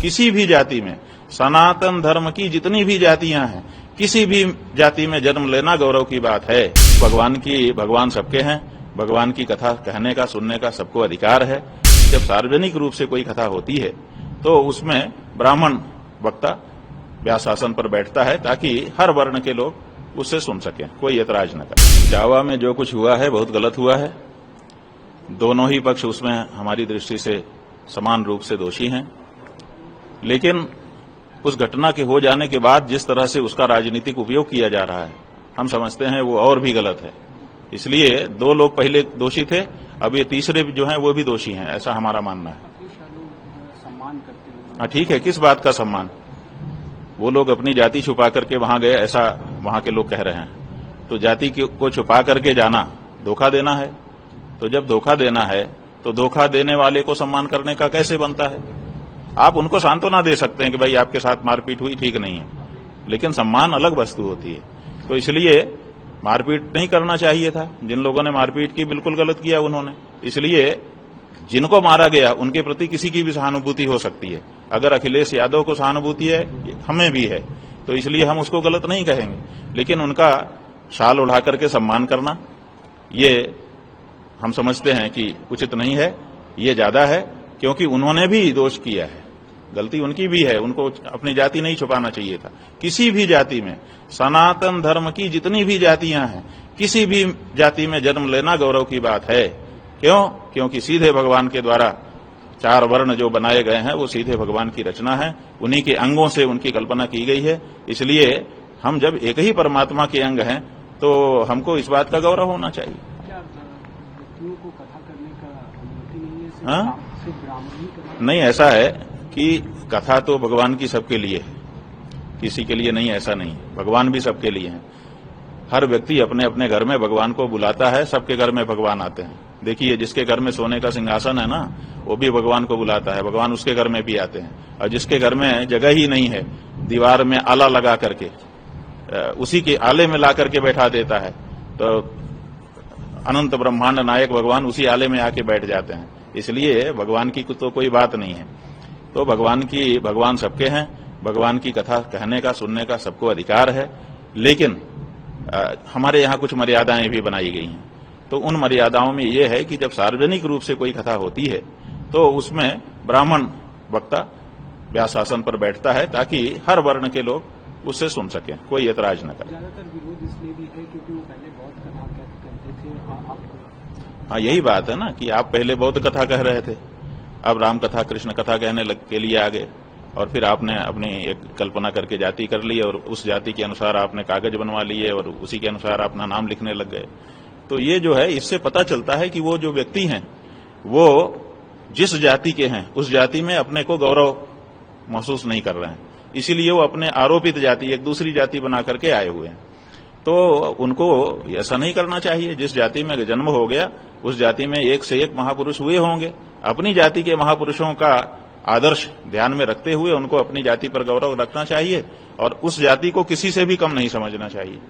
किसी भी जाति में, सनातन धर्म की जितनी भी जातियां हैं, किसी भी जाति में जन्म लेना गौरव की बात है। भगवान सबके हैं, भगवान की कथा कहने का सुनने का सबको अधिकार है। जब सार्वजनिक रूप से कोई कथा होती है तो उसमें ब्राह्मण वक्ता व्यासासन पर बैठता है ताकि हर वर्ण के लोग उससे सुन सकें, कोई ऐतराज न करे। जावा में जो कुछ हुआ है बहुत गलत हुआ है। दोनों ही पक्ष उसमें हमारी दृष्टि से समान रूप से दोषी हैं, लेकिन उस घटना के हो जाने के बाद जिस तरह से उसका राजनीतिक उपयोग किया जा रहा है, हम समझते हैं वो और भी गलत है। इसलिए दो लोग पहले दोषी थे, अब ये तीसरे जो हैं वो भी दोषी हैं, ऐसा हमारा मानना है। हाँ ठीक है, किस बात का सम्मान? वो लोग अपनी जाति छुपा करके वहां गए, ऐसा वहां के लोग कह रहे हैं। तो जाति को छुपा करके जाना धोखा देना है। तो जब धोखा देना है तो धोखा देने वाले को सम्मान करने का कैसे बनता है? आप उनको सांत्वना दे सकते हैं कि भाई आपके साथ मारपीट हुई, ठीक नहीं है, लेकिन सम्मान अलग वस्तु होती है। तो इसलिए मारपीट नहीं करना चाहिए था। जिन लोगों ने मारपीट की बिल्कुल गलत किया उन्होंने। इसलिए जिनको मारा गया उनके प्रति किसी की भी सहानुभूति हो सकती है। अगर अखिलेश यादव को सहानुभूति है, हमें भी है, तो इसलिए हम उसको गलत नहीं कहेंगे, लेकिन उनका शाल उड़ा करके सम्मान करना ये हम समझते हैं कि उचित नहीं है। ये ज्यादा है, क्योंकि उन्होंने भी दोष किया है, गलती उनकी भी है। उनको अपनी जाति नहीं छुपाना चाहिए था। किसी भी जाति में, सनातन धर्म की जितनी भी जातियां हैं, किसी भी जाति में जन्म लेना गौरव की बात है। क्यों? क्योंकि सीधे भगवान के द्वारा 4 वर्ण जो बनाए गए हैं वो सीधे भगवान की रचना है, उन्हीं के अंगों से उनकी कल्पना की गई है। इसलिए हम जब एक ही परमात्मा के अंग हैं तो हमको इस बात का गौरव होना चाहिए। को कथा करने का अनुमति नहीं है? हाँ? नहीं, ऐसा है कि कथा तो भगवान की सबके लिए है, किसी के लिए नहीं, ऐसा नहीं। भगवान भी सबके लिए है। हर व्यक्ति अपने अपने घर में भगवान को बुलाता है, सबके घर में भगवान आते हैं। देखिए, जिसके घर में सोने का सिंहासन है ना, वो भी भगवान को बुलाता है, भगवान उसके घर में भी आते हैं। और जिसके घर में जगह ही नहीं है, दीवार में आला लगा करके उसी के आले में ला करके बैठा देता है, तो अनंत ब्रह्मांड नायक भगवान उसी आले में आके बैठ जाते हैं। इसलिए भगवान की तो कोई बात नहीं है। तो भगवान सबके हैं, भगवान की कथा कहने का सुनने का सबको अधिकार है, लेकिन हमारे यहाँ कुछ मर्यादाएं भी बनाई गई हैं। तो उन मर्यादाओं में यह है कि जब सार्वजनिक रूप से कोई कथा होती है तो उसमें ब्राह्मण वक्ता व्यासासन पर बैठता है ताकि हर वर्ण के लोग उससे सुन सकें, कोई ऐतराज न करे। ज्यादातर विरोध इसलिए भी है क्योंकि वो पहले बहुत कथा कहते थे। हाँ, यही बात है ना कि आप पहले बहुत कथा कह रहे थे, अब राम कथा कृष्ण कथा कहने के लिए आ गए, और फिर आपने अपनी एक कल्पना करके जाति कर ली और उस जाति के अनुसार आपने कागज बनवा लिए और उसी के अनुसार अपना नाम लिखने लग गए। तो ये जो है, इससे पता चलता है कि वो जो व्यक्ति हैं वो जिस जाति के हैं उस जाति में अपने को गौरव महसूस नहीं कर रहे हैं, इसीलिए वो अपने आरोपित जाति, एक दूसरी जाति बना करके आए हुए हैं। तो उनको ऐसा नहीं करना चाहिए। जिस जाति में जन्म हो गया उस जाति में एक से एक महापुरुष हुए होंगे। अपनी जाति के महापुरुषों का आदर्श ध्यान में रखते हुए उनको अपनी जाति पर गौरव रखना चाहिए और उस जाति को किसी से भी कम नहीं समझना चाहिए।